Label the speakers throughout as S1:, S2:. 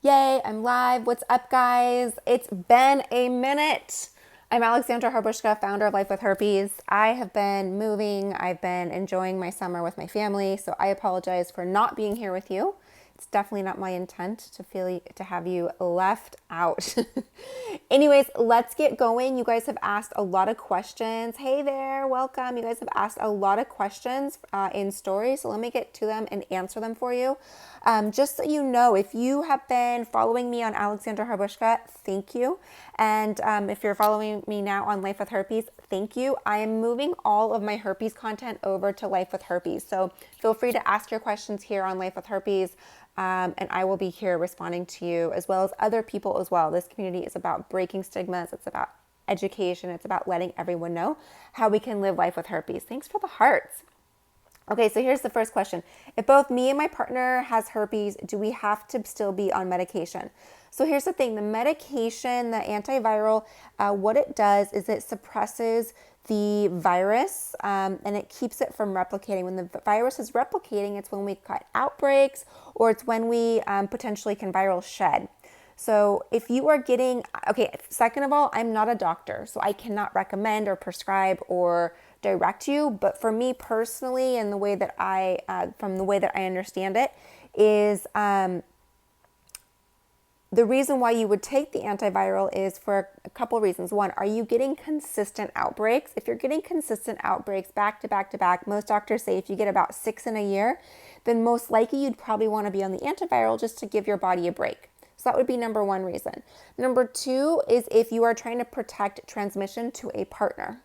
S1: Yay, I'm live. What's up, guys? It's been a minute. I'm Alexandra Harbushka, founder of Life with Herpes. I have been moving. I've been enjoying my summer with my family, so I apologize for not being here with you. It's definitely not my intent to have you left out. Anyways, let's get going. You guys have asked a lot of questions. Hey there, welcome. You guys have asked a lot of questions in stories, so let me get to them and answer them for you. Just so you know, if you have been following me on Alexandra Harbushka, thank you. And if you're following me now on Life with Herpes, thank you. I am moving all of my herpes content over to Life with Herpes. So feel free to ask your questions here on Life with Herpes. And I will be here responding to you as well as other people as well. This community is about breaking stigmas. It's about education. It's about letting everyone know how we can live life with herpes. Thanks for the hearts. Okay, so here's the first question. If both me and my partner has herpes, do we have to still be on medication? So here's the thing. The medication, the antiviral, what it does is it suppresses the virus and it keeps it from replicating. When the virus is replicating, it's when we got outbreaks or it's when we potentially can viral shed. So if you are getting, okay, second of all, I'm not a doctor, so I cannot recommend or prescribe or direct you. But for me personally, and the way that from the way that I understand it, is the reason why you would take the antiviral is for a couple of reasons. One, are you getting consistent outbreaks? If you're getting consistent outbreaks back to back to back, most doctors say if you get about 6 in a year, then most likely you'd probably want to be on the antiviral just to give your body a break. So that would be number one reason. Number two is if you are trying to protect transmission to a partner.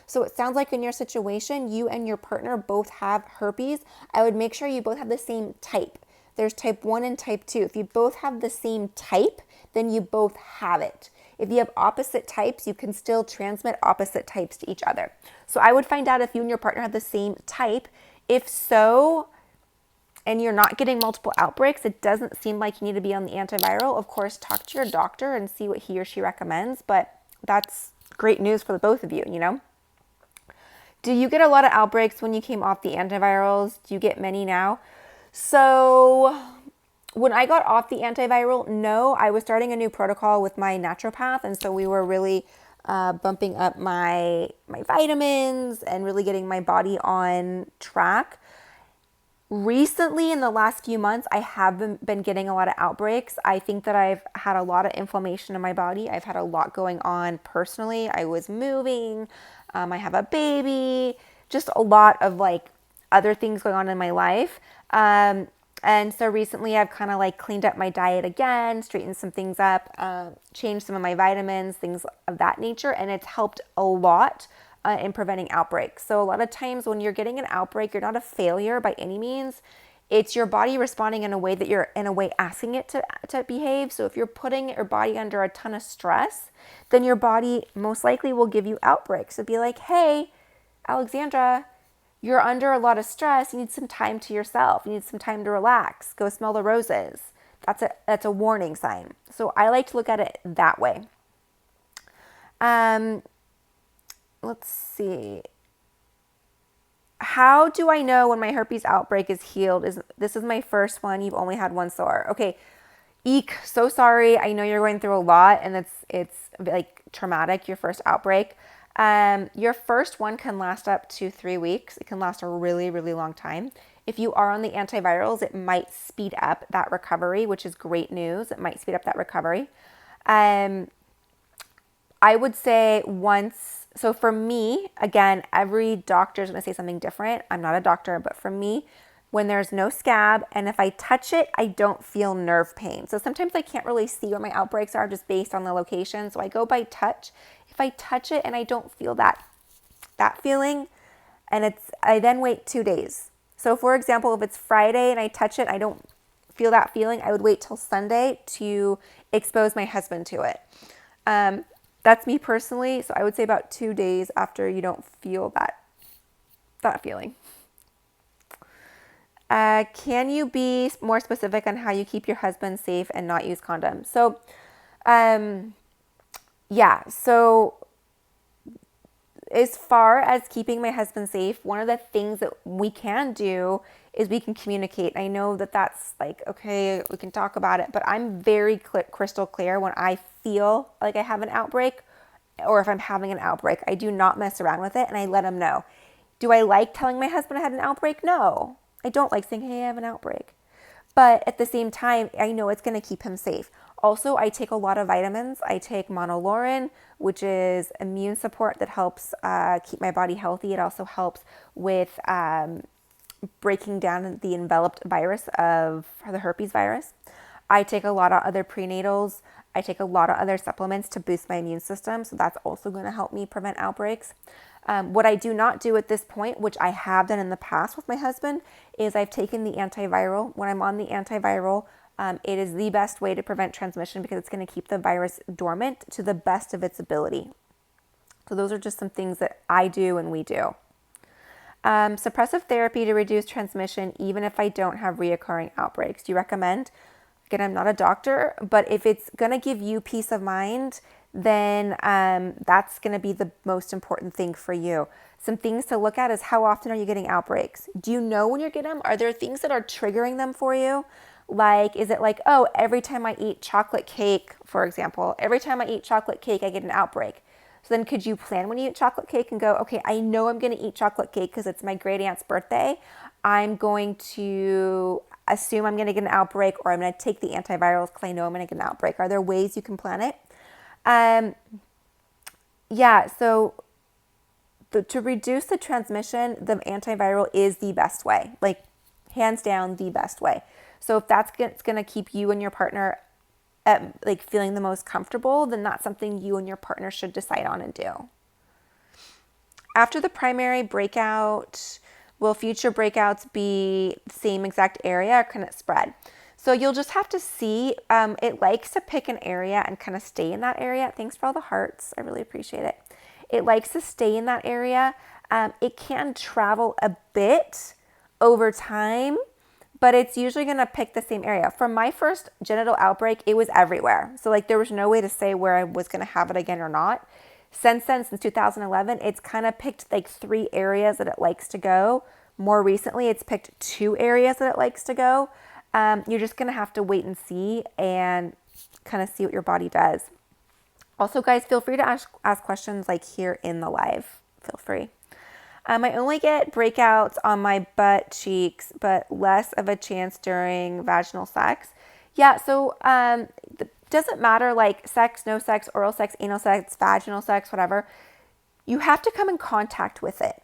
S1: So it sounds like in your situation, you and your partner both have herpes. I would make sure you both have the same type. There's type 1 and type 2. If you both have the same type, then you both have it. If you have opposite types, you can still transmit opposite types to each other. So I would find out if you and your partner have the same type. If so, and you're not getting multiple outbreaks, it doesn't seem like you need to be on the antiviral. Of course, talk to your doctor and see what he or she recommends, but that's great news for the both of you, you know? Do you get a lot of outbreaks when you came off the antivirals? Do you get many now? So when I got off the antiviral, no, I was starting a new protocol with my naturopath. And so we were really bumping up my vitamins and really getting my body on track. Recently, in the last few months, I have been getting a lot of outbreaks. I think that I've had a lot of inflammation in my body. I've had a lot going on personally. I was moving. I have a baby. Just a lot of like other things going on in my life. And so recently I've kind of like cleaned up my diet again, straightened some things up, changed some of my vitamins, things of that nature. And it's helped a lot in preventing outbreaks. So a lot of times when you're getting an outbreak, you're not a failure by any means. It's your body responding in a way that you're in a way asking it to behave. So if you're putting your body under a ton of stress, then your body most likely will give you outbreaks. It'll be like, hey, Alexandra, you're under a lot of stress. You need some time to yourself. You need some time to relax. Go smell the roses. That's a warning sign. So I like to look at it that way. Let's see. How do I know when my herpes outbreak is healed? This is my first one. You've only had one sore. Okay. Eek, so sorry. I know you're going through a lot and it's like traumatic, your first outbreak. Your first one can last up to 3 weeks. It can last a really, really long time. If you are on the antivirals, it might speed up that recovery, which is great news. It might speed up that recovery. I would say so for me, again, every doctor is going to say something different. I'm not a doctor, but for me, when there's no scab and if I touch it, I don't feel nerve pain. So sometimes I can't really see where my outbreaks are just based on the location. So I go by touch. If I touch it and I don't feel that feeling, and I then wait 2 days. So for example, if it's Friday and I touch it, I don't feel that feeling, I would wait till Sunday to expose my husband to it. That's me personally. So I would say about 2 days after you don't feel that feeling. Can you be more specific on how you keep your husband safe and not use condoms? So, yeah. So as far as keeping my husband safe, one of the things that we can do is we can communicate. I know that that's like, okay, we can talk about it, but I'm very crystal clear when I feel like I have an outbreak, or if I'm having an outbreak. I do not mess around with it, and I let him know. Do I like telling my husband I had an outbreak? No, I don't like saying, hey, I have an outbreak. But at the same time, I know it's going to keep him safe. Also, I take a lot of vitamins. I take Monolaurin, which is immune support that helps keep my body healthy. It also helps with breaking down the enveloped virus of the herpes virus. I take a lot of other prenatals. I take a lot of other supplements to boost my immune system. So that's also going to help me prevent outbreaks. What I do not do at this point, which I have done in the past with my husband, is I've taken the antiviral. When I'm on the antiviral, it is the best way to prevent transmission because it's going to keep the virus dormant to the best of its ability. So those are just some things that I do and we do. Suppressive therapy to reduce transmission, even if I don't have reoccurring outbreaks. Do you recommend? Again, I'm not a doctor, but if it's going to give you peace of mind, then that's going to be the most important thing for you. Some things to look at is how often are you getting outbreaks? Do you know when you're getting them? Are there things that are triggering them for you? Like, is it like, oh, every time I eat chocolate cake, for example, every time I eat chocolate cake, I get an outbreak. So then could you plan when you eat chocolate cake and go, okay, I know I'm going to eat chocolate cake because it's my great aunt's birthday. I'm going to assume I'm going to get an outbreak, or I'm going to take the antivirals because I know I'm going to get an outbreak. Are there ways you can plan it? So to reduce the transmission, the antiviral is the best way, like hands down the best way. So if that's going to keep you and your partner like feeling the most comfortable, then that's something you and your partner should decide on and do. After the primary breakout, will future breakouts be the same exact area, or can it spread? So you'll just have to see. It likes to pick an area and kind of stay in that area. Thanks for all the hearts. I really appreciate it. It likes to stay in that area. It can travel a bit over time, but it's usually going to pick the same area. For my first genital outbreak, it was everywhere. So like there was no way to say where I was going to have it again or not. Since 2011, it's kind of picked like 3 areas that it likes to go. More recently, it's picked 2 areas that it likes to go. You're just going to have to wait and see and kind of see what your body does. Also, guys, feel free to ask questions like here in the live. Feel free. I only get breakouts on my butt cheeks, but less of a chance during vaginal sex. Yeah, so doesn't matter like sex, no sex, oral sex, anal sex, vaginal sex, whatever. You have to come in contact with it.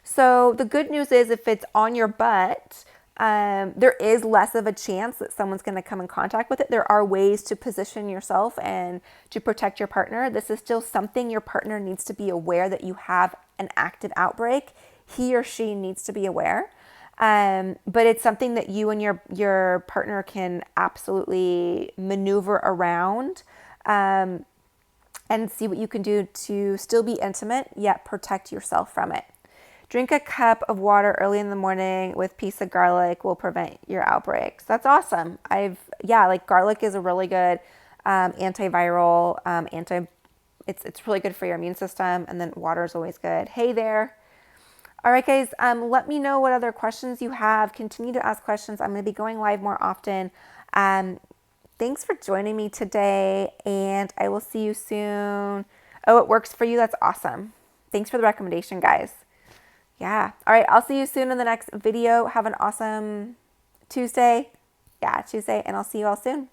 S1: So the good news is if it's on your butt, there is less of a chance that someone's going to come in contact with it. There are ways to position yourself and to protect your partner. This is still something your partner needs to be aware that you have an active outbreak. He or she needs to be aware. But it's something that you and your partner can absolutely maneuver around, and see what you can do to still be intimate, yet protect yourself from it. Drink a cup of water early in the morning with a piece of garlic will prevent your outbreaks. That's awesome. Like garlic is a really good antiviral, it's really good for your immune system, and then water is always good. Hey there. All right, guys, let me know what other questions you have. Continue to ask questions. I'm going to be going live more often. Thanks for joining me today, and I will see you soon. Oh, it works for you. That's awesome. Thanks for the recommendation, guys. Yeah. All right, I'll see you soon in the next video. Have an awesome Tuesday. Yeah, Tuesday, and I'll see you all soon.